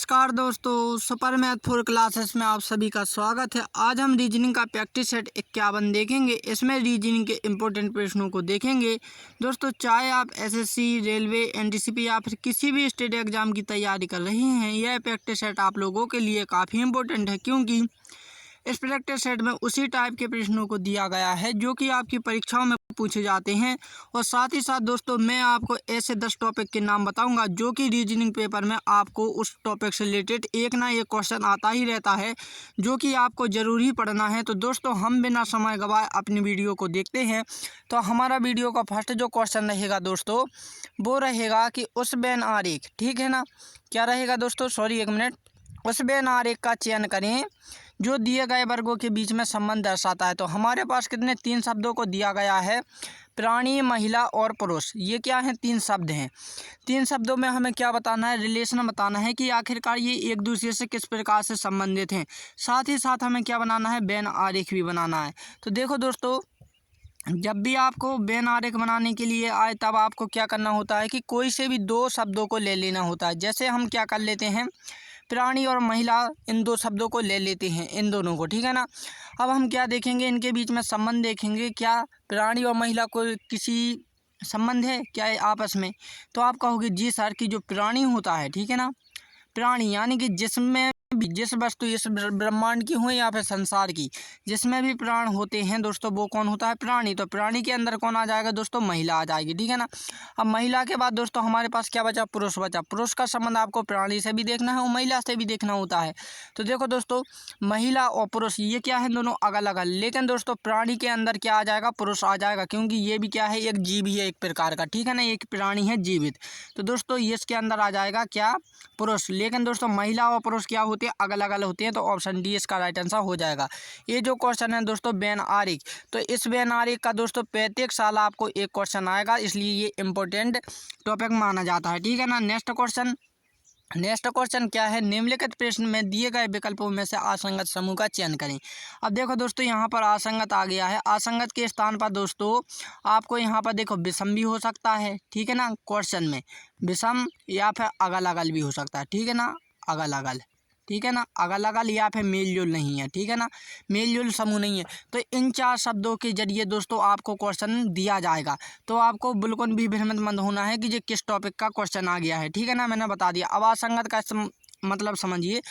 नमस्कार दोस्तों, super math 4 classes में आप सभी का स्वागत है। आज हम रीजनिंग का प्रैक्टिस सेट 51 देखेंगे। इसमें रीजनिंग के इम्पोर्टेंट प्रश्नों को देखेंगे। दोस्तों, चाहे आप एसएससी, रेलवे, एनटीसीपी या फिर किसी भी स्टेट एग्जाम की तैयारी कर रहे हैं, यह प्रैक्टिस सेट आप लोगों के लिए काफ़ी इम्पोर्टेंट है, क्योंकि इस प्रैक्टिस सेट में उसी टाइप के प्रश्नों को दिया गया है जो कि आपकी परीक्षाओं में पूछे जाते हैं। और साथ ही साथ दोस्तों, मैं आपको ऐसे 10 टॉपिक के नाम बताऊंगा जो कि रीजनिंग पेपर में आपको उस टॉपिक से रिलेटेड एक ना एक क्वेश्चन आता ही रहता है, जो कि आपको ज़रूर ही पढ़ना है। तो दोस्तों, हम बिना समय गवाए अपनी वीडियो को देखते हैं। तो हमारा वीडियो का फर्स्ट जो क्वेश्चन रहेगा दोस्तों, वो रहेगा कि उस बेन आरेख, ठीक है ना, क्या रहेगा दोस्तों, सॉरी एक मिनट, उस बेन आरेख का चयन करें जो दिए गए वर्गों के बीच में संबंध दर्शाता है। तो हमारे पास कितने 3 शब्दों को दिया गया है, प्राणी, महिला और पुरुष। ये क्या है, 3 शब्द हैं। 3 शब्दों में हमें क्या बताना है, रिलेशन बताना है कि आखिरकार ये एक दूसरे से किस प्रकार से संबंधित हैं। साथ ही साथ हमें क्या बनाना है, बेन आरेख भी बनाना है। तो देखो दोस्तों, जब भी आपको बेन आरेख बनाने के लिए आए तब आपको क्या करना होता है कि कोई से भी 2 शब्दों को ले लेना होता है। जैसे हम क्या कर लेते हैं, प्राणी और महिला, इन 2 शब्दों को ले लेते हैं, इन दोनों को, ठीक है ना। अब हम क्या देखेंगे, इनके बीच में संबंध देखेंगे। क्या प्राणी और महिला को किसी संबंध है क्या है आपस में? तो आप कहोगे जी सर कि जो प्राणी होता है, ठीक है ना, प्राणी यानी कि जिसमें भी, जिस वस्तु, इस ब्रह्मांड की हो या फिर संसार की, जिसमें भी प्राण होते हैं दोस्तों, वो कौन होता है, प्राणी। तो प्राणी के अंदर कौन आ जाएगा दोस्तों, महिला आ जाएगी, ठीक है ना। अब महिला के बाद दोस्तों हमारे पास क्या बचा, पुरुष बचा। पुरुष का संबंध आपको प्राणी से भी देखना है और महिला से भी देखना होता है। तो देखो दोस्तों, महिला और पुरुष ये क्या है, दोनों अलग अलग, लेकिन दोस्तों प्राणी के अंदर क्या आ जाएगा, पुरुष आ जाएगा, क्योंकि ये भी क्या है, एक जीव ही है एक प्रकार का, ठीक है ना, एक प्राणी है जीवित। तो दोस्तों ये इसके अंदर आ जाएगा क्या, पुरुष। लेकिन दोस्तों महिला और पुरुष क्या होते हैं, अलग अलग होते हैं। तो ऑप्शन डी इसका राइट आंसर हो जाएगा। ये जो क्वेश्चन है दोस्तों, बेन आरेख, तो इस बेन आरेख का दोस्तों प्रत्येक साल आपको एक क्वेश्चन आएगा, इसलिए ये इंपॉर्टेंट टॉपिक माना जाता है, ठीक है ना। नेक्स्ट क्वेश्चन क्या है, निम्नलिखित प्रश्न में दिए गए विकल्पों में से असंगत समूह का चयन करें। अब देखो दोस्तों, यहाँ पर असंगत आ गया है। असंगत के स्थान पर दोस्तों आपको यहाँ पर देखो विषम भी हो सकता है, ठीक है ना, क्वेश्चन में विषम, या फिर अगल अगल भी हो सकता है, ठीक है ना, अगल अगल, ठीक है ना, अगल अगल, या फिर मेल जोल नहीं है, ठीक है ना, मेल जोल समूह नहीं है। तो इन 4 शब्दों के जरिए दोस्तों आपको क्वेश्चन दिया जाएगा। तो आपको बिल्कुल भी भ्रमित मत होना है कि ये किस टॉपिक का क्वेश्चन आ गया है, ठीक है ना, मैंने बता दिया। अब असंगत का मतलब समझिए।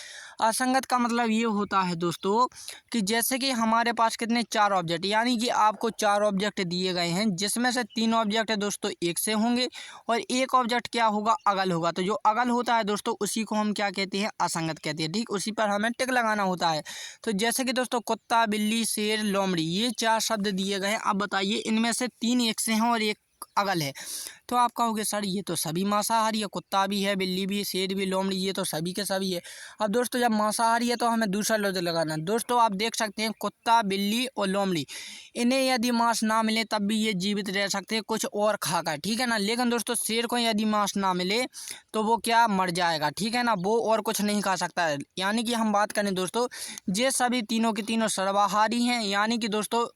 असंगत का मतलब ये होता है दोस्तों कि जैसे कि हमारे पास कितने 4 ऑब्जेक्ट, यानी कि आपको 4 ऑब्जेक्ट दिए गए हैं, जिसमें से 3 ऑब्जेक्ट दोस्तों एक से होंगे और एक ऑब्जेक्ट क्या होगा, अगल होगा। तो जो अगल होता है दोस्तों उसी को हम क्या कहते हैं, असंगत कहते हैं, ठीक, उसी पर हमें टिक लगाना होता है। तो जैसे कि दोस्तों कुत्ता, बिल्ली, शेर, लोमड़ी, ये 4 शब्द दिए गए हैं। अब बताइए इनमें से 3 एक से हैं और एक अगल है। तो आप कहोगे सर ये तो सभी मांसाहारी है, कुत्ता भी है, बिल्ली भी, शेर भी, लोमड़ी, ये तो सभी के सभी है। अब दोस्तों जब मांसाहारी है तो हमें दूसरा लफ्ज लगाना है। दोस्तों आप देख सकते हैं कुत्ता, बिल्ली और लोमड़ी, इन्हें यदि मांस ना मिले तब भी ये जीवित रह सकते हैं कुछ और खाकर, ठीक है ना। लेकिन दोस्तों शेर को यदि मांस ना मिले तो वो क्या, मर जाएगा, ठीक है ना, वो और कुछ नहीं खा सकता है। यानी कि हम बात करें दोस्तों, ये सभी तीनों के तीनों सर्वाहारी हैं, यानी कि दोस्तों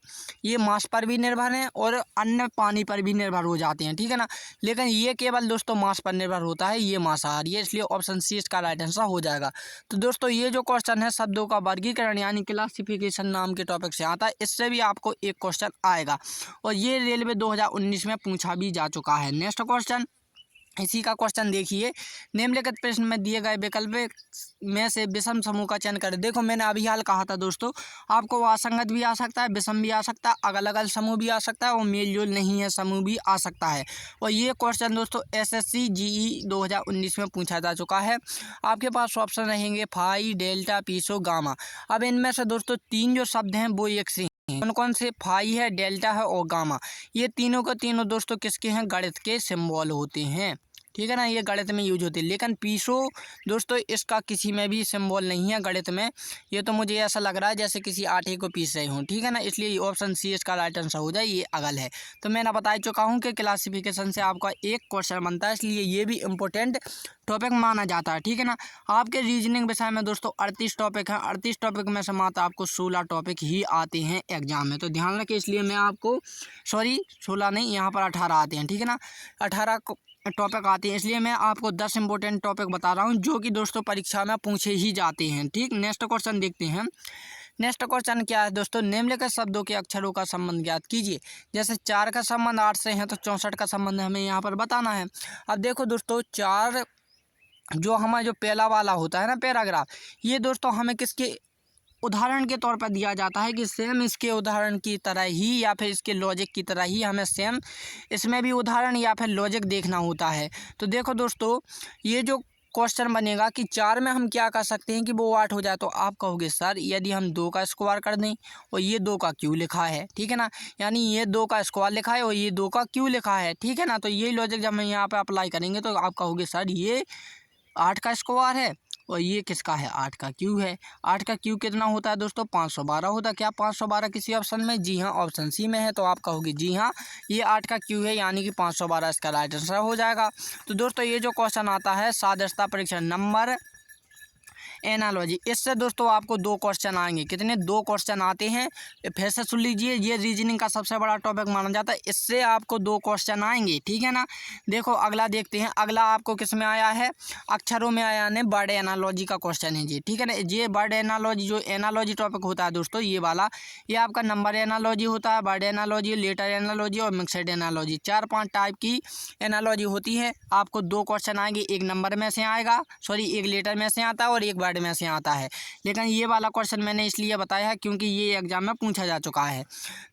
ये मांस पर भी निर्भर हैं और अन्य पानी पर भी निर्भर हो जाते हैं, ठीक है ना। लेकिन ये केवल दोस्तों मांस पर निर्भर होता है, ये मांसाहारी है, इसलिए ऑप्शन सी इसका राइट आंसर हो जाएगा। तो दोस्तों ये जो क्वेश्चन है शब्दों का वर्गीकरण यानी क्लासिफिकेशन नाम के टॉपिक से आता है, इससे भी आपको एक क्वेश्चन आएगा और ये रेलवे 2019 में पूछा भी जा चुका है। नेक्स्ट क्वेश्चन, इसी का क्वेश्चन देखिए, निम्नलिखित प्रश्न में दिए गए विकल्प में से विषम समूह का चयन करें। देखो मैंने अभी हाल कहा था दोस्तों, आपको असंगत भी आ सकता है, विषम भी आ सकता है, अगल अगल समूह भी आ सकता है और मेल जोल नहीं है समूह भी आ सकता है। और ये क्वेश्चन दोस्तों एसएससी जीई 2019 में पूछा जा चुका है। आपके पास ऑप्शन रहेंगे फाई, डेल्टा, पीसो, गामा। अब इनमें से दोस्तों 3 जो शब्द हैं वो एक से कौन कौन से, फाई है, डेल्टा है और गामा। ये तीनों के तीनों दोस्तों किसके हैं, गणित के सिंबल होते हैं, ठीक है ना, ये गणित में यूज होते हैं। लेकिन पीसो दोस्तों इसका किसी में भी सिंबल नहीं है गणित में। ये तो मुझे ऐसा लग रहा है जैसे किसी आटे को पीस रहे हूँ, ठीक है ना, इसलिए ऑप्शन सी इसका राइट आंसर हो जाए, ये अगल है। तो मैंने बता चुका हूँ कि क्लासिफिकेशन से आपका एक क्वेश्चन बनता है, इसलिए ये भी इंपॉर्टेंट टॉपिक माना जाता है, ठीक है ना। आपके रीजनिंग विषय में दोस्तों 38 टॉपिक हैं, 38 टॉपिक में से मात्र आपको 16 टॉपिक ही आते हैं एग्जाम में, तो ध्यान रखें। इसलिए मैं आपको 16 नहीं, यहाँ पर 18 आते हैं, ठीक है ना। 18 टॉपिक आते हैं, इसलिए मैं आपको 10 इंपॉर्टेंट टॉपिक बता रहा हूँ जो कि दोस्तों परीक्षा में पूछे ही जाते हैं। ठीक, नेक्स्ट क्वेश्चन देखते हैं। नेक्स्ट क्वेश्चन क्या है दोस्तों, निम्नलिखित शब्दों के अक्षरों का संबंध ज्ञात कीजिए। जैसे 4 का संबंध 8 से है तो 64 का संबंध हमें यहाँ पर बताना है। अब देखो दोस्तों, 4 जो हमारा जो पहला वाला होता है ना पैराग्राफ, ये दोस्तों हमें किसके उदाहरण के तौर पर दिया जाता है कि सेम इसके उदाहरण की तरह ही या फिर इसके लॉजिक की तरह ही हमें सेम इसमें भी उदाहरण या फिर लॉजिक देखना होता है। तो देखो दोस्तों, ये जो क्वेश्चन बनेगा कि 4 में हम क्या कर सकते हैं कि वो 8 हो जाए, तो आप कहोगे सर यदि हम 2 का स्क्वायर कर दें और ये 2 का क्यों लिखा है, ठीक है ना, यानी ये 2 का स्क्वायर लिखा है और ये 2 का क्यों लिखा है, ठीक है ना। तो ये लॉजिक जब हम यहाँ पर अप्लाई करेंगे तो आप कहोगे सर ये 8 का स्क्वायर है और ये किसका है, 8 का क्यूब है। 8 का क्यूब कितना होता है दोस्तों, 512 होता है। क्या 512 किसी ऑप्शन में? जी हाँ, ऑप्शन सी में है। तो आप कहोगे जी हाँ, ये 8 का क्यूब है, यानी कि 512 इसका राइट आंसर हो जाएगा। तो दोस्तों ये जो क्वेश्चन आता है सादृश्यता परीक्षण नंबर एनालॉजी, इससे दोस्तों आपको 2 क्वेश्चन आएंगे। कितने? 2 क्वेश्चन आते हैं। फिर से सुन लीजिए, ये रीजनिंग का सबसे बड़ा टॉपिक माना जाता है, इससे आपको 2 क्वेश्चन आएंगे, ठीक है ना। देखो अगला देखते हैं। अगला आपको किस में आया है, अक्षरों में आया है, वर्ड एनालॉजी का क्वेश्चन है जी, ठीक है ना। ये वर्ड एनालॉजी जो एनालॉजी टॉपिक होता है दोस्तों, ये वाला ये आपका नंबर एनालॉजी होता है, वर्ड एनालॉजी, लेटर एनालॉजी और मिक्सड एनालॉजी, 4-5 टाइप की एनालॉजी होती है। आपको 2 क्वेश्चन आएंगे, एक नंबर में से आएगा, सॉरी एक लेटर में से आता है और एक वर्ड में से आता है। लेकिन ये वाला क्वेश्चन मैंने इसलिए बताया है क्योंकि ये एग्जाम में पूछा जा चुका है।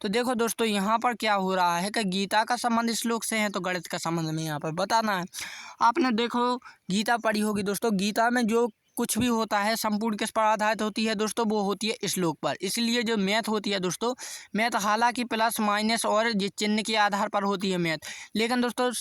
तो देखो दोस्तों, यहाँ पर क्या हो रहा है कि गीता का संबंध श्लोक से है तो गणित का संबंध में यहाँ पर बताना है। आपने देखो गीता पढ़ी होगी दोस्तों, गीता में जो कुछ भी होता है संपूर्ण किस पर आधारित होती है दोस्तों, वो होती है श्लोक पर। इसलिए जो मैथ होती है दोस्तों, मैथ हालांकि प्लस माइनस और चिन्ह के आधार पर होती है मैथ, लेकिन दोस्तों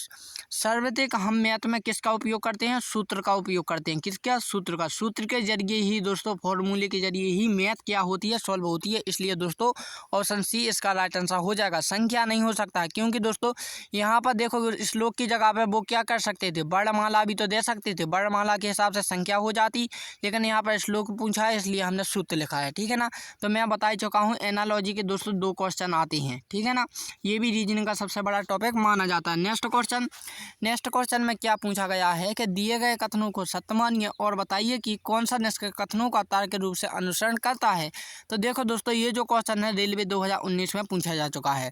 सर्वाधिक हम मैथ में किसका उपयोग करते हैं, सूत्र का उपयोग करते हैं। किसका? सूत्र का। सूत्र के जरिए ही दोस्तों, फॉर्मूले के जरिए ही मैथ क्या होती है, सॉल्व होती है। इसलिए दोस्तों ऑप्शन सी इसका राइट आंसर हो जाएगा। संख्या नहीं हो सकता है क्योंकि दोस्तों यहाँ पर देखो श्लोक की जगह पर वो क्या कर सकते थे, वर्णमाला भी तो दे सकते थे, वर्णमाला के हिसाब से संख्या हो जाती, लेकिन यहाँ पर श्लोक पूछा है इसलिए हमने सूत्र लिखा है, ठीक है ना। तो मैं बता चुका हूँ एनालॉजी के दोस्तों 2 क्वेश्चन आते हैं, ठीक है ना। ये भी रीजनिंग का सबसे बड़ा टॉपिक माना जाता है। नेक्स्ट क्वेश्चन में क्या पूछा गया है कि दिए गए कथनों को सत्य मानिए और बताइए कि कौन सा निष्कर्ष कथनों का तार्किक रूप से अनुसरण करता है। तो देखो दोस्तों, ये जो क्वेश्चन है रेलवे 2019 में पूछा जा चुका है।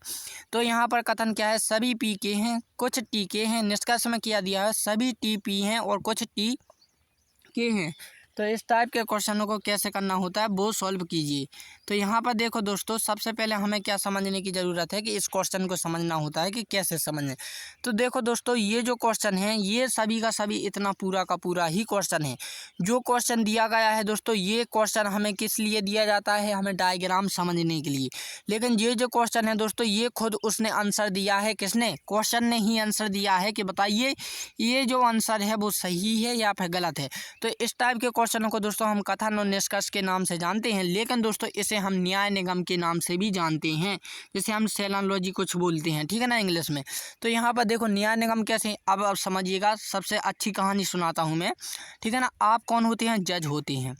तो यहाँ पर कथन क्या है, सभी पी के हैं, कुछ टी के हैं। निष्कर्ष में किया दिया है सभी टी पी हैं और कुछ टी के हैं। तो इस टाइप के क्वेश्चनों को कैसे करना होता है वो सॉल्व कीजिए। तो यहाँ पर देखो दोस्तों, सबसे पहले हमें क्या समझने की ज़रूरत है कि इस क्वेश्चन को समझना होता है कि कैसे समझें। तो देखो दोस्तों, ये जो क्वेश्चन है ये सभी का सभी इतना पूरा का पूरा ही क्वेश्चन है। जो क्वेश्चन दिया गया है दोस्तों, ये क्वेश्चन हमें किस लिए दिया जाता है, हमें डायग्राम समझने के लिए। लेकिन ये जो क्वेश्चन है दोस्तों, ये खुद उसने आंसर दिया है। किसने? क्वेश्चन ने ही आंसर दिया है कि बताइए ये जो आंसर है वो सही है या फिर गलत है। तो इस टाइप के क्वेश्चनों को दोस्तों हम कथन और निष्कर्ष के नाम से जानते हैं, लेकिन दोस्तों इसे हम न्याय निगम के नाम से भी जानते हैं, जिसे हम सेलानोलॉजी कुछ बोलते हैं, ठीक है ना, इंग्लिश में। तो यहाँ पर देखो न्याय निगम कैसे, अब समझिएगा, सबसे अच्छी कहानी सुनाता हूँ मैं, ठीक है ना। आप कौन होते हैं? जज होते हैं।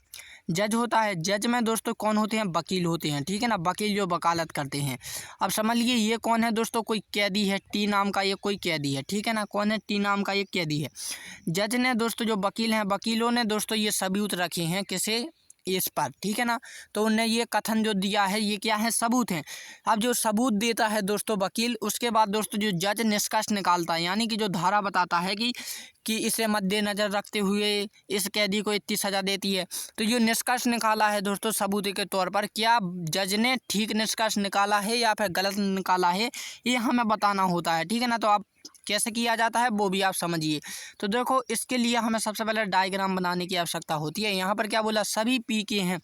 जज होता है, जज में दोस्तों कौन होते हैं? वकील होते हैं, ठीक है ना, वकील जो वकालत करते हैं। अब समझ लीजिए ये कौन है दोस्तों, कोई कैदी है, टी नाम का ये कोई कैदी है, ठीक है ना। कौन है? टी नाम का ये कैदी है। जज ने दोस्तों, जो वकील हैं, वकीलों ने दोस्तों ये सबूत रखे हैं किसे, इस पर, ठीक है ना। तो उन्हें ये कथन जो दिया है ये क्या है, सबूत हैं। अब जो सबूत देता है दोस्तों वकील, उसके बाद दोस्तों जो जज निष्कर्ष निकालता है, यानी कि जो धारा बताता है कि इसे मद्देनजर रखते हुए इस कैदी को इतनी सज़ा देती है। तो जो निष्कर्ष निकाला है दोस्तों सबूत के तौर पर, क्या जज ने ठीक निष्कर्ष निकाला है या फिर गलत निकाला है, ये हमें बताना होता है, ठीक है ना। तो आप कैसे किया जाता है वो भी आप समझिए। तो देखो इसके लिए हमें सबसे पहले डायग्राम बनाने की आवश्यकता होती है। यहाँ पर क्या बोला, सभी पी के हैं,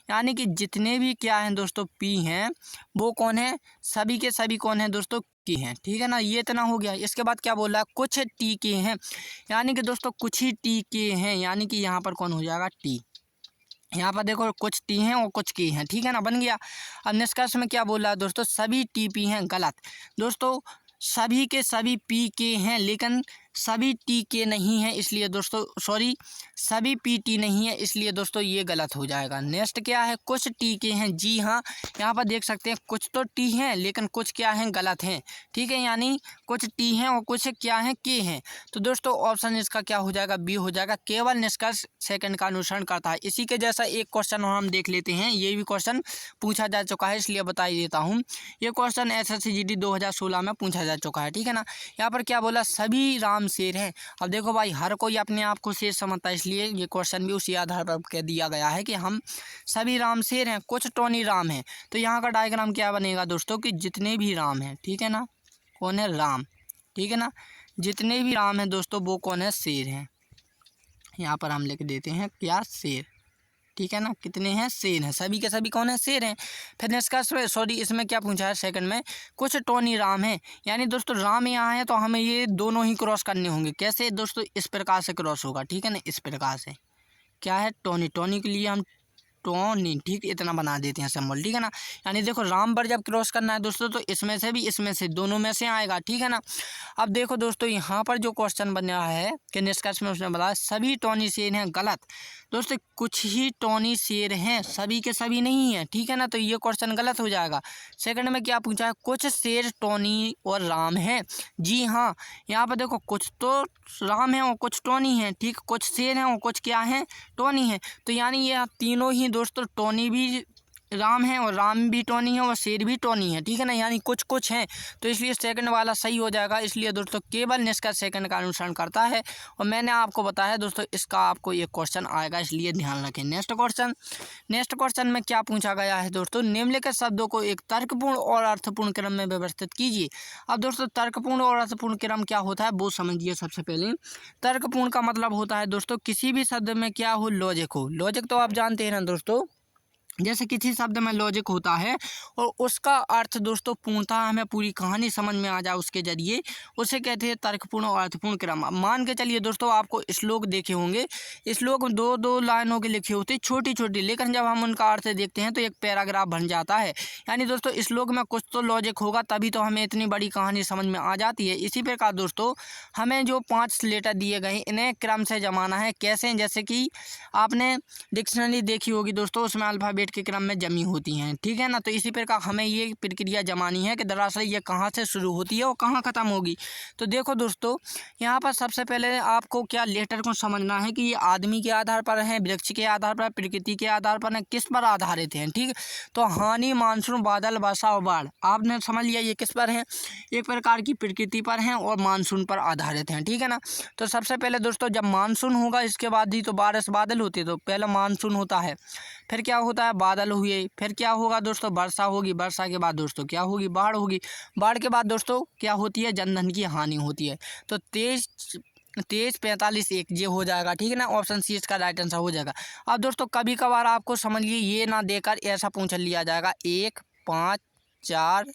यानी कि जितने भी क्या हैं दोस्तों पी हैं वो कौन है, सभी के सभी कौन है दोस्तों, के हैं, ठीक है ना। ये इतना हो गया। इसके बाद क्या बोला, कुछ टी के हैं, यानी कि दोस्तों कुछ ही टी के हैं, यानी कि यहाँ पर कौन हो जाएगा, टी। यहाँ पर देखो कुछ टी हैं और कुछ के हैं, ठीक है ना, बन गया। अब निष्कर्ष में क्या बोला दोस्तों, सभी टी पी हैं, गलत। दोस्तों सभी के सभी पी के हैं, लेकिन सभी टी के नहीं है, इसलिए दोस्तों सॉरी सभी पी टी नहीं है, इसलिए दोस्तों ये गलत हो जाएगा। नेक्स्ट क्या है, कुछ टी के हैं। जी हाँ, यहाँ पर देख सकते हैं कुछ तो टी हैं लेकिन कुछ क्या हैं, गलत हैं। ठीक है, यानी कुछ टी हैं और कुछ क्या हैं, के हैं। तो दोस्तों ऑप्शन इसका क्या हो जाएगा, बी हो जाएगा। केवल निष्कर्ष सेकंड का अनुसरण करता है। इसी के जैसा एक क्वेश्चन और हम देख लेते हैं। ये भी क्वेश्चन पूछा जा चुका है, इसलिए बता ही देता हूँ। ये क्वेश्चन SSCGD 2016 में पूछा जा चुका है। ठीक है ना, यहाँ पर क्या बोला, सभी राम शेर हैं। अब देखो भाई, हर कोई अपने आप को शेर समझता है, इसलिए ये क्वेश्चन भी उसी आधार पर कह दिया गया है कि हम सभी राम शेर हैं, कुछ टोनी राम हैं। तो यहाँ का डायग्राम क्या बनेगा दोस्तों कि जितने भी राम हैं, ठीक है ना, कौन है, राम। ठीक है ना, जितने भी राम हैं दोस्तों वो कौन है, शेर हैं। यहाँ पर हम लिख देते हैं क्या, शेर। ठीक है ना, कितने हैं, शेर हैं, सभी के सभी कौन है, शेर हैं। फिर निष्कर्ष सॉरी इसमें क्या पूछा है सेकंड में, कुछ टोनी राम हैं। यानी दोस्तों राम यहाँ है तो हमें ये दोनों ही क्रॉस करने होंगे। कैसे दोस्तों, इस प्रकार से क्रॉस होगा। ठीक है ना, इस प्रकार से क्या है, टोनी। टोनी के लिए हम टोनी, ठीक, इतना बना देते हैं सिंबल। ठीक है ना, यानी देखो राम पर जब क्रॉस करना है दोस्तों तो इसमें से भी इसमें से दोनों में से आएगा। ठीक है ना, अब देखो दोस्तों यहाँ पर जो क्वेश्चन बन रहा है कि निष्कर्ष में उसने बताया सभी टोनी शेर हैं, गलत दोस्तों। कुछ ही टोनी शेर हैं, सभी के सभी नहीं हैं। ठीक है ना, तो ये क्वेश्चन गलत हो जाएगा। सेकंड में क्या पूछा है, कुछ शेर टोनी और राम हैं। जी हाँ, यहाँ पर देखो कुछ तो राम हैं और कुछ टोनी हैं। ठीक, कुछ शेर हैं और कुछ क्या हैं, टोनी हैं। तो यानी ये तीनों ही दोस्तों, टोनी भी राम है और राम भी टोनी है और शेर भी टोनी है। ठीक है ना, यानी कुछ कुछ हैं, तो इसलिए सेकंड वाला सही हो जाएगा। इसलिए दोस्तों केवल निष्कर्ष सेकंड का अनुसरण करता है। और मैंने आपको बताया दोस्तों इसका आपको एक क्वेश्चन आएगा, इसलिए ध्यान रखें। नेक्स्ट क्वेश्चन में क्या पूछा गया है दोस्तों, निम्नलिखित शब्दों को एक तर्कपूर्ण और अर्थपूर्ण क्रम में व्यवस्थित कीजिए। अब दोस्तों तर्कपूर्ण और अर्थपूर्ण क्रम क्या होता है वो समझिए। सबसे पहले तर्कपूर्ण का मतलब होता है दोस्तों किसी भी शब्द में क्या हो, लॉजिक हो। लॉजिक तो आप जानते हैं ना दोस्तों, जैसे किसी शब्द में लॉजिक होता है और उसका अर्थ दोस्तों पूर्णतः हमें पूरी कहानी समझ में आ जाए उसके जरिए, उसे कहते हैं तर्कपूर्ण और अर्थपूर्ण क्रम। मान के चलिए दोस्तों, आपको श्लोक देखे होंगे, श्लोक दो दो लाइनों के लिखे होते छोटी छोटी, लेकिन जब हम उनका अर्थ देखते हैं तो एक पैराग्राफ बन जाता है। यानी दोस्तों श्लोक में कुछ तो लॉजिक होगा, तभी तो हमें इतनी बड़ी कहानी समझ में आ जाती है। इसी प्रकार दोस्तों हमें जो 5 लेटर दिए गए इन्हें क्रम से जमाना है। कैसे, जैसे कि आपने डिक्शनरी देखी होगी दोस्तों, उसमें अल्फ़ाबेट के क्रम में जमी होती हैं। ठीक है ना, तो इसी प्रकार हमें ये प्रक्रिया जमानी है कि दरअसल ये कहाँ से शुरू होती है और कहाँ ख़त्म होगी। तो देखो दोस्तों यहाँ पर सबसे पहले आपको क्या लेटर को समझना है कि ये आदमी के आधार पर है, वृक्ष के आधार पर, प्रकृति के आधार पर है, किस पर आधारित हैं। ठीक, तो हानि, मानसून, बादल, वर्षा और बाढ़, आपने समझ लिया ये किस पर है, एक प्रकार की प्रकृति पर हैं और मानसून पर आधारित हैं। ठीक है ना, तो सबसे पहले दोस्तों जब मानसून होगा इसके बाद ही तो बारिश बादल होती है, तो पहले मानसून होता है, फिर क्या होता है, बादल हुए, फिर क्या होगा दोस्तों, वर्षा होगी, वर्षा के बाद दोस्तों क्या होगी, बाढ़ होगी, बाढ़ के बाद दोस्तों क्या होती है, जनधन की हानि होती है। तो 23 45 1 ये हो जाएगा। ठीक है ना, ऑप्शन सी इसका राइट आंसर हो जाएगा। अब दोस्तों कभी कभार आपको समझ लिए ये ना देकर ऐसा पूछ लिया जाएगा 1 5 4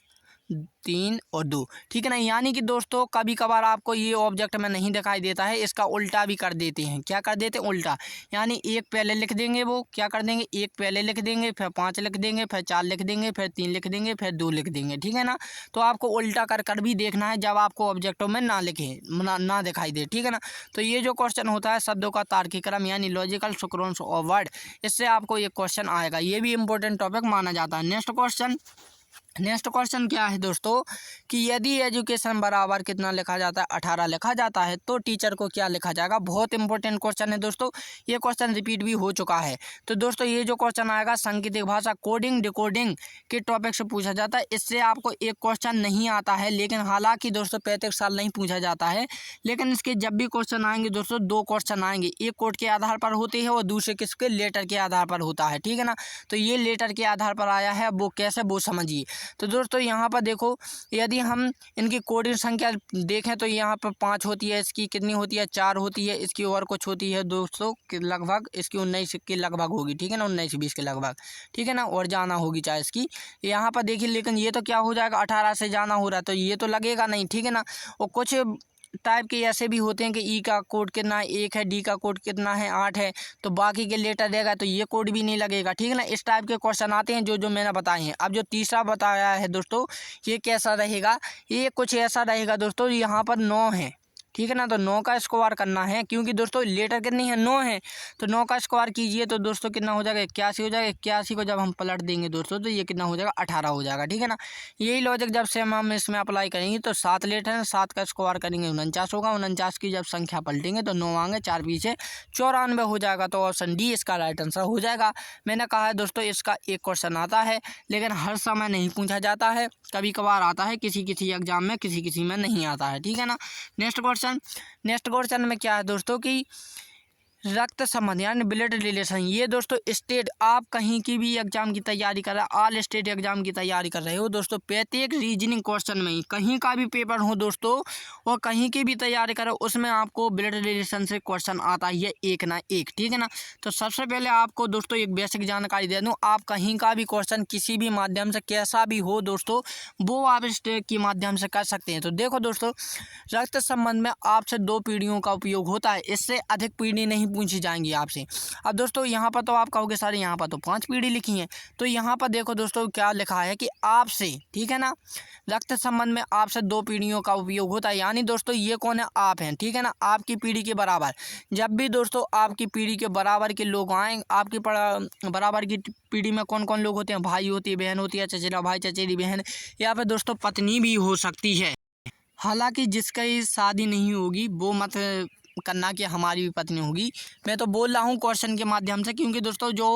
3 और 2। ठीक है ना, यानी कि दोस्तों कभी कभार आपको ये ऑब्जेक्ट में नहीं दिखाई देता है, इसका उल्टा भी कर देते हैं। क्या कर देते हैं, उल्टा, यानी 1 पहले लिख देंगे, वो क्या कर देंगे, 1 पहले लिख देंगे, फिर 5 लिख देंगे, फिर 4 लिख देंगे, फिर 3 लिख देंगे, फिर 2 लिख देंगे। ठीक है ना, तो आपको उल्टा कर कर भी देखना है जब आपको ऑब्जेक्टों में ना लिखे ना दिखाई दे। ठीक है ना, तो ये जो क्वेश्चन होता है शब्दों का तार्किक क्रम यानी लॉजिकल सीक्वेंस ऑफ वर्ड, इससे आपको ये क्वेश्चन आएगा। ये भी इंपॉर्टेंट टॉपिक माना जाता है। नेक्स्ट क्वेश्चन क्या है दोस्तों कि यदि एजुकेशन बराबर कितना लिखा जाता है, 18 लिखा जाता है, तो टीचर को क्या लिखा जाएगा। बहुत इंपॉर्टेंट क्वेश्चन है दोस्तों, ये क्वेश्चन रिपीट भी हो चुका है। तो दोस्तों ये जो क्वेश्चन आएगा सांकेतिक भाषा कोडिंग डिकोडिंग के टॉपिक से पूछा जाता है। इससे आपको एक क्वेश्चन नहीं आता है, लेकिन हालांकि दोस्तों 35 साल नहीं पूछा जाता है, लेकिन इसके जब भी क्वेश्चन आएंगे दोस्तों 2 क्वेश्चन आएंगे, एक कोड के आधार पर होते हैं और दूसरे किसके, लेटर के आधार पर होता है। ठीक है ना, तो ये लेटर के आधार पर आया है, वो कैसे वो समझिए। तो दोस्तों यहाँ पर देखो, यदि हम इनकी कोडिंग संख्या देखें तो यहाँ पर 5 होती है, इसकी कितनी होती है, 4 होती है, इसकी और कुछ होती है दोस्तों लगभग, इसकी 19 के लगभग होगी। ठीक है ना, 19-20 के लगभग। ठीक है ना, और जाना होगी चाहे इसकी, यहाँ पर देखिए, लेकिन ये तो क्या हो जाएगा, 18 से जाना हो रहा है, तो ये तो लगेगा नहीं। ठीक है ना, और कुछ टाइप के ऐसे भी होते हैं कि ई का कोड कितना है, 1 है, डी का कोड कितना है, 8 है, तो बाकी के लेटर देगा तो ये कोड भी नहीं लगेगा। ठीक है ना, इस टाइप के क्वेश्चन आते हैं जो मैंने बताए हैं। अब जो तीसरा बताया है दोस्तों, ये कैसा रहेगा, ये कुछ ऐसा रहेगा दोस्तों, यहाँ पर 9 है। ठीक है ना। तो 9 का स्क्वायर करना है, क्योंकि दोस्तों लेटर कितनी है 9 है, तो 9 का स्क्वायर कीजिए तो दोस्तों कितना हो जाएगा 81 हो जाएगा। 81 को जब हम पलट देंगे दोस्तों तो ये कितना हो जाएगा 18 हो जाएगा, ठीक है ना। यही लॉजिक जब से हम इसमें अप्लाई करेंगे तो 7 लेटर है, 7 का स्क्वायर करेंगे 49 होगा। 49 की जब संख्या पलटेंगे तो 9 आएंगे, 4 पीछे 94 हो जाएगा। तो ऑप्शन डी इसका राइट आंसर हो जाएगा। मैंने कहा है दोस्तों इसका एक क्वेश्चन आता है, लेकिन हर समय नहीं पूछा जाता है, कभी कभार आता है, किसी किसी एग्जाम में, किसी किसी में नहीं आता है, ठीक है ना। नेक्स्ट क्वेश्चन में क्या है दोस्तों कि रक्त संबंध यानी ब्लड रिलेशन, ये दोस्तों स्टेट, आप कहीं की भी एग्जाम की तैयारी कर रहे हैं, ऑल स्टेट एग्जाम की तैयारी कर रहे हो दोस्तों, प्रत्येक रीजनिंग क्वेश्चन में ही कहीं का भी पेपर हो दोस्तों और कहीं की भी तैयारी करो उसमें आपको ब्लड रिलेशन से क्वेश्चन आता है, ये एक ना एक, ठीक है ना। तो सबसे पहले आपको दोस्तों एक बेसिक जानकारी दे दूँ, आप कहीं का भी क्वेश्चन किसी भी माध्यम से कैसा भी हो दोस्तों वो आप स्टेट के माध्यम से कर सकते हैं। तो देखो दोस्तों रक्त संबंध में आपसे 2 पीढ़ियों का उपयोग होता है, इससे अधिक पीढ़ी नहीं पूछी जाएंगी आपसे। अब दोस्तों यहाँ पर तो आप कहोगे सर यहाँ पर तो 5 पीढ़ी लिखी हैं, तो यहाँ पर देखो दोस्तों क्या लिखा है कि आपसे, ठीक है ना, रक्त संबंध में आपसे 2 पीढ़ियों का उपयोग होता है। यानी दोस्तों ये कौन है, आप हैं, ठीक है ना, आपकी पीढ़ी के बराबर। जब भी दोस्तों आपकी पीढ़ी के बराबर के लोग आएँ, आपकी बराबर की पीढ़ी में कौन कौन लोग होते हैं, भाई होती है, बहन होती है, चचेरा भाई चचेरी बहन, या फिर दोस्तों पत्नी भी हो सकती है। हालांकि जिसकी शादी नहीं होगी वो मत करना कि हमारी भी पत्नी होगी, मैं तो बोल रहा हूँ क्वेश्चन के माध्यम से, क्योंकि दोस्तों जो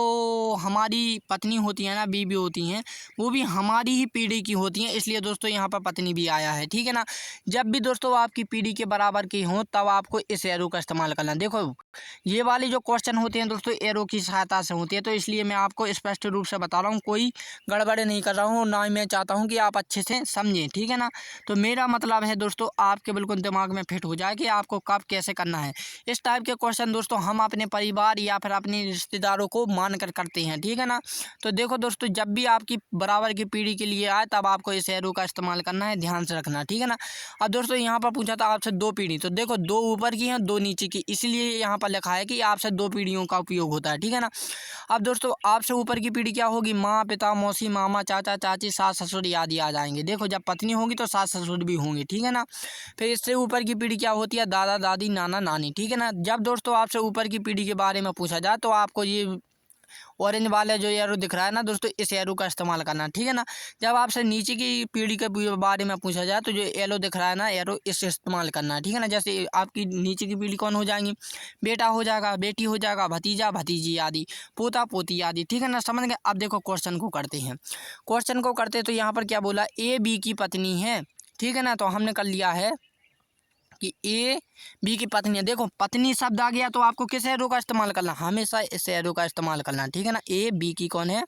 हमारी पत्नी होती है ना, बीवी होती हैं, वो भी हमारी ही पीढ़ी की होती हैं, इसलिए दोस्तों यहाँ पर पत्नी भी आया है, ठीक है ना। जब भी दोस्तों आपकी पीढ़ी के बराबर की हो तब आपको इस एरो का इस्तेमाल करना। देखो ये वाले जो क्वेश्चन होते हैं दोस्तों एरो की सहायता से होती है, तो इसलिए मैं आपको स्पष्ट रूप से बता रहा हूँ, कोई गड़बड़ नहीं कर रहा हूँ, ना ही मैं चाहता हूँ कि आप अच्छे से समझें, ठीक है ना। तो मेरा मतलब है दोस्तों आपके बिल्कुल दिमाग में फिट हो जाए कि आपको कब कैसे करना है। इस टाइप के क्वेश्चन दोस्तों हम अपने परिवार या फिर अपने रिश्तेदारों को मान कर करते हैं, ठीक है ना। तो देखो दोस्तों जब भी आपकी बराबर की पीढ़ी के लिए आए तब आपको इस एरो का इस्तेमाल करना है, ध्यान से रखना, ठीक है ना। अब दोस्तों यहाँ पर पूछा था आपसे 2 पीढ़ी, तो देखो 2 ऊपर की हैं 2 नीचे की, इसलिए यहाँ पर लिखा है कि आपसे 2 पीढ़ियों का उपयोग होता है, ठीक है ना। अब दोस्तों आपसे ऊपर की पीढ़ी क्या होगी, माँ पिता मौसी मामा चाचा चाची सास ससुर आदि आ जाएंगे। देखो जब पत्नी होगी तो सास ससुर भी होंगे, ठीक है ना। फिर इससे ऊपर की पीढ़ी क्या होती है, दादा दादी नाना नानी, ठीक है ना। जब दोस्तों आपसे ऊपर की पीढ़ी के बारे में पूछा जाए तो आपको ये ऑरेंज वाला जो एरो दिख रहा है ना दोस्तों इस एरो का इस्तेमाल करना, ठीक है ना। जब आपसे नीचे की पीढ़ी के बारे में पूछा जाए तो जो एरो दिख रहा है ना एरो इसे इस्तेमाल करना है, ठीक है ना। जैसे आपकी नीचे की पीढ़ी कौन हो जाएंगी, बेटा हो जाएगा, बेटी हो जाएगा, भतीजा भतीजी आदि, पोता पोती आदि, ठीक है ना। समझ गए। अब देखो क्वेश्चन को करते तो यहाँ पर क्या बोला, ए बी की पत्नी है, ठीक है ना। तो हमने कर लिया है कि ए बी की पत्नी है। देखो पत्नी शब्द आ गया तो आपको किस एरो का इस्तेमाल करना, हमेशा इस एरो का इस्तेमाल करना, ठीक है ना। ए बी की कौन है,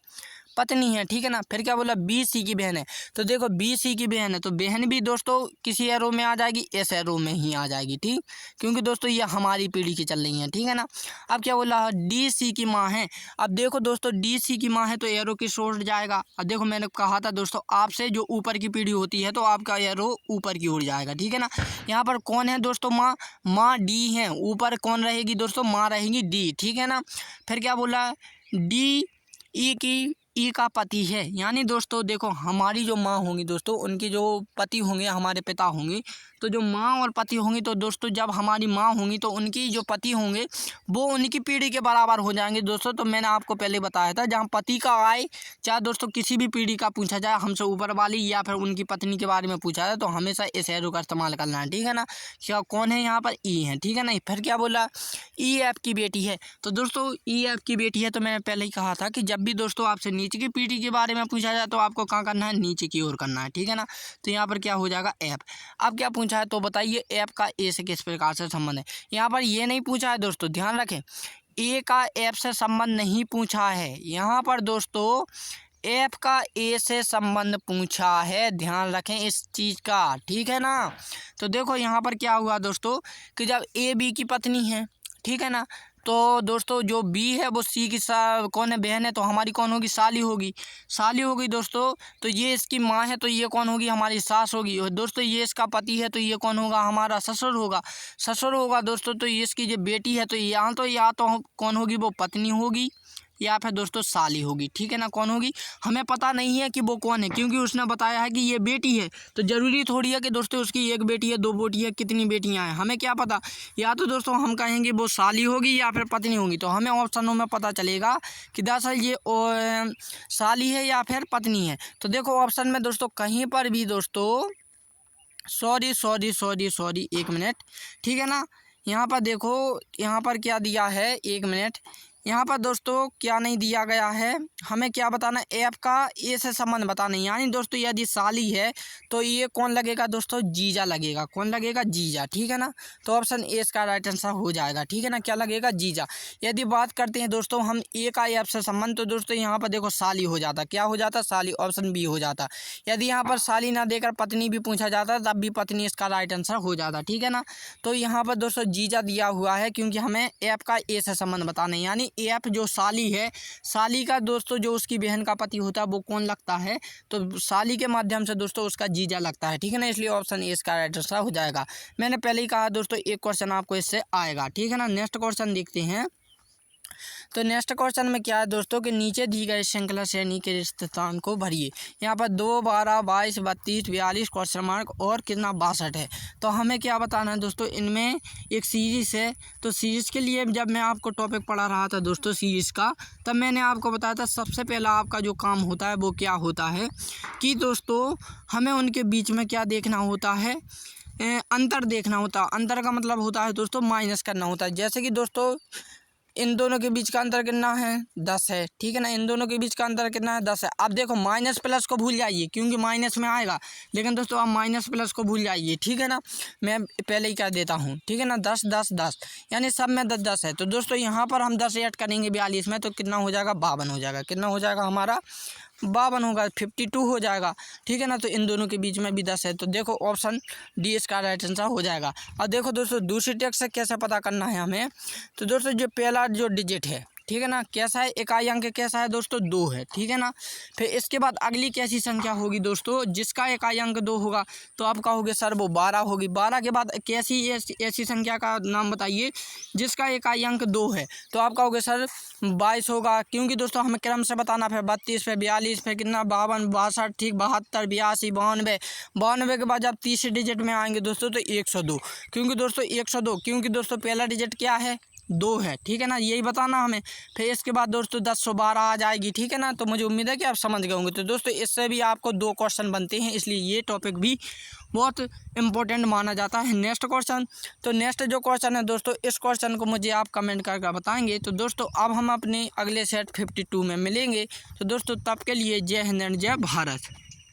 पत्नी है, ठीक है ना। फिर क्या बोला, बी सी की बहन है, तो देखो बी सी की बहन है तो बहन भी दोस्तों किसी एरो में आ जाएगी, इस एरो में ही आ जाएगी, ठीक, क्योंकि दोस्तों ये हमारी पीढ़ी की चल रही है, ठीक है ना। अब क्या बोला, डी सी की माँ है। अब देखो दोस्तों डी सी की माँ है तो एरो किस ओर जाएगा। अब देखो मैंने कहा था दोस्तों आपसे जो ऊपर की पीढ़ी होती है तो आपका एरो ऊपर की ओर जाएगा, ठीक है ना। यहाँ पर कौन है दोस्तों, माँ डी है, ऊपर कौन रहेगी दोस्तों, माँ रहेगी डी, ठीक है ना। फिर क्या बोला, डी ई का पति है, यानी दोस्तों देखो हमारी जो माँ होंगी दोस्तों उनके जो पति होंगे हमारे पिता होंगे, तो जो माँ और पति होंगी तो दोस्तों जब हमारी माँ होंगी तो उनकी जो पति होंगे वो उनकी पीढ़ी के बराबर हो जाएंगे दोस्तों। तो मैंने आपको पहले बताया था जहाँ पति का आए, चाहे दोस्तों किसी भी पीढ़ी का पूछा जाए, हमसे ऊपर वाली या फिर उनकी पत्नी के बारे में पूछा जाए तो हमेशा इस एरो का इस्तेमाल करना है, ठीक है ना। क्या कौन है यहाँ पर, ई है, ठीक है ना। फिर क्या बोला, ई एफ की बेटी है, तो दोस्तों ई एफ की बेटी है तो मैंने पहले ही कहा था कि जब भी दोस्तों आपसे नीचे की पीढ़ी के बारे में पूछा जाए तो आपको कहाँ करना है, नीचे की ओर करना है, ठीक है ना। तो यहाँ पर क्या हो जाएगा, एफ। अब क्या पूछा है तो बताइए एफ का ए से किस प्रकार से संबंध है। यहाँ पर ये नहीं पूछा है दोस्तों, ध्यान रखें, ए का एफ से संबंध नहीं पूछा है, यहाँ पर दोस्तों एफ का ए से संबंध पूछा है, ध्यान रखें इस चीज़ का, ठीक है ना। तो देखो यहाँ पर क्या हुआ दोस्तों कि जब ए बी की पत्नी है, ठीक है ना, तो दोस्तों जो बी है वो सी की कौन है, बहन है, तो हमारी कौन होगी, साली होगी दोस्तों। तो ये इसकी माँ है तो ये कौन होगी, हमारी सास होगी। और दोस्तों ये इसका पति है तो ये कौन होगा, हमारा ससुर होगा दोस्तों। तो ये इसकी जो बेटी है तो या तो कौन होगी, वो पत्नी होगी, या फिर दोस्तों साली होगी, ठीक है ना। कौन होगी हमें पता नहीं है कि वो कौन है, क्योंकि उसने बताया है कि ये बेटी है, तो ज़रूरी थोड़ी है कि दोस्तों उसकी एक बेटी है, दो बेटी है, कितनी बेटियां हैं हमें क्या पता। या तो दोस्तों हम कहेंगे वो साली होगी या फिर पत्नी होगी, तो हमें ऑप्शनों में पता चलेगा कि दरअसल ये साली है या फिर पत्नी है। तो देखो ऑप्शन में दोस्तों कहीं पर भी दोस्तों सॉरी 1 मिनट, ठीक है ना। यहाँ पर देखो यहाँ पर क्या दिया है, 1 मिनट, यहाँ पर दोस्तों क्या नहीं दिया गया है, हमें क्या बताना है, ऐप का ए से संबंध बताना है। यानी दोस्तों यदि साली है तो ये कौन लगेगा दोस्तों, जीजा लगेगा। कौन लगेगा, जीजा, ठीक है ना। तो ऑप्शन ए इसका राइट आंसर हो जाएगा, ठीक है ना। क्या लगेगा, जीजा। यदि बात करते हैं दोस्तों हम ए का ऐप से संबंध, तो दोस्तों यहाँ पर देखो साली हो जाता, क्या हो जाता, साली, ऑप्शन बी हो जाता। यदि यहाँ पर साली ना देकर पत्नी भी पूछा जाता तब भी पत्नी इसका राइट आंसर हो जाता, ठीक है ना। तो यहाँ पर दोस्तों जीजा दिया हुआ है क्योंकि हमें ऐप का ए से संबंध बताना है। यानी ऐप जो साली है, साली का दोस्तों जो उसकी बहन का पति होता है वो कौन लगता है, तो साली के माध्यम से दोस्तों उसका जीजा लगता है, ठीक है ना। इसलिए ऑप्शन ए इसका राइट आंसर हो जाएगा। मैंने पहले ही कहा दोस्तों एक क्वेश्चन आपको इससे आएगा, ठीक है ना। नेक्स्ट क्वेश्चन देखते हैं। तो नेक्स्ट क्वेश्चन में क्या है दोस्तों कि नीचे दी गई श्रृंखला श्रेणी के रिक्त स्थान को भरिए। यहाँ पर 2, 12, 22, 32, 42 क्वेश्चन मार्क और कितना 62 है। तो हमें क्या बताना है दोस्तों, इनमें एक सीरीज़ है। तो सीरीज़ के लिए जब मैं आपको टॉपिक पढ़ा रहा था दोस्तों सीरीज़ का, तब मैंने आपको बताया था सबसे पहला आपका जो काम होता है वो क्या होता है कि दोस्तों हमें उनके बीच में क्या देखना होता है, अंतर देखना होता है। अंतर का मतलब होता है दोस्तों माइनस करना होता है। जैसे कि दोस्तों इन दोनों के बीच का अंतर कितना है, 10 है, ठीक है ना। इन दोनों के बीच का अंतर कितना है, 10 है। अब देखो माइनस प्लस को भूल जाइए क्योंकि माइनस में आएगा, लेकिन दोस्तों आप माइनस प्लस को भूल जाइए, ठीक है ना। मैं पहले ही कह देता हूँ, ठीक है ना। 10 10 10 यानी सब में 10 10 है। तो दोस्तों यहाँ पर हम 10 ऐड करेंगे 42 में, तो कितना हो जाएगा, 52 हो जाएगा। कितना हो जाएगा हमारा, 52 होगा, 52 हो जाएगा, ठीक है ना। तो इन दोनों के बीच में भी 10 है। तो देखो ऑप्शन डी इसका राइट आंसर हो जाएगा। अब देखो दोस्तों दूसरी टेक्स्ट से कैसे पता करना है हमें, तो दोस्तों जो पहला जो डिजिट है, ठीक है ना, कैसा है, इकाई अंक कैसा है दोस्तों, 2 है, ठीक है ना। फिर इसके बाद अगली कैसी संख्या होगी दोस्तों, जिसका इकाई अंक 2 होगा, तो आप कहोगे सर वो 12 होगी। 12 के बाद कैसी ऐसी संख्या का नाम बताइए जिसका इकाई अंक 2 है, तो आप कहोगे सर 22 होगा, क्योंकि दोस्तों हमें क्रम से बताना। फिर 32, फिर 42, फिर कितना 52, 62, ठीक, 72, 82, 92, 92 के बाद जब तीसरे डिजिट में आएंगे दोस्तों तो 102, क्योंकि दोस्तों 102, क्योंकि दोस्तों पहला डिजिट क्या है, 2 है, ठीक है ना। यही बताना हमें। फिर इसके बाद दोस्तों 1012 आ जाएगी, ठीक है ना। तो मुझे उम्मीद है कि आप समझ गए होंगे। तो दोस्तों इससे भी आपको 2 क्वेश्चन बनते हैं, इसलिए ये टॉपिक भी बहुत इंपॉर्टेंट माना जाता है। नेक्स्ट क्वेश्चन, तो नेक्स्ट जो क्वेश्चन है दोस्तों, इस क्वेश्चन को मुझे आप कमेंट करके बताएंगे। तो दोस्तों अब हम अपने अगले सेट 52 में मिलेंगे। तो दोस्तों तब के लिए जय हिंद एंड जय भारत।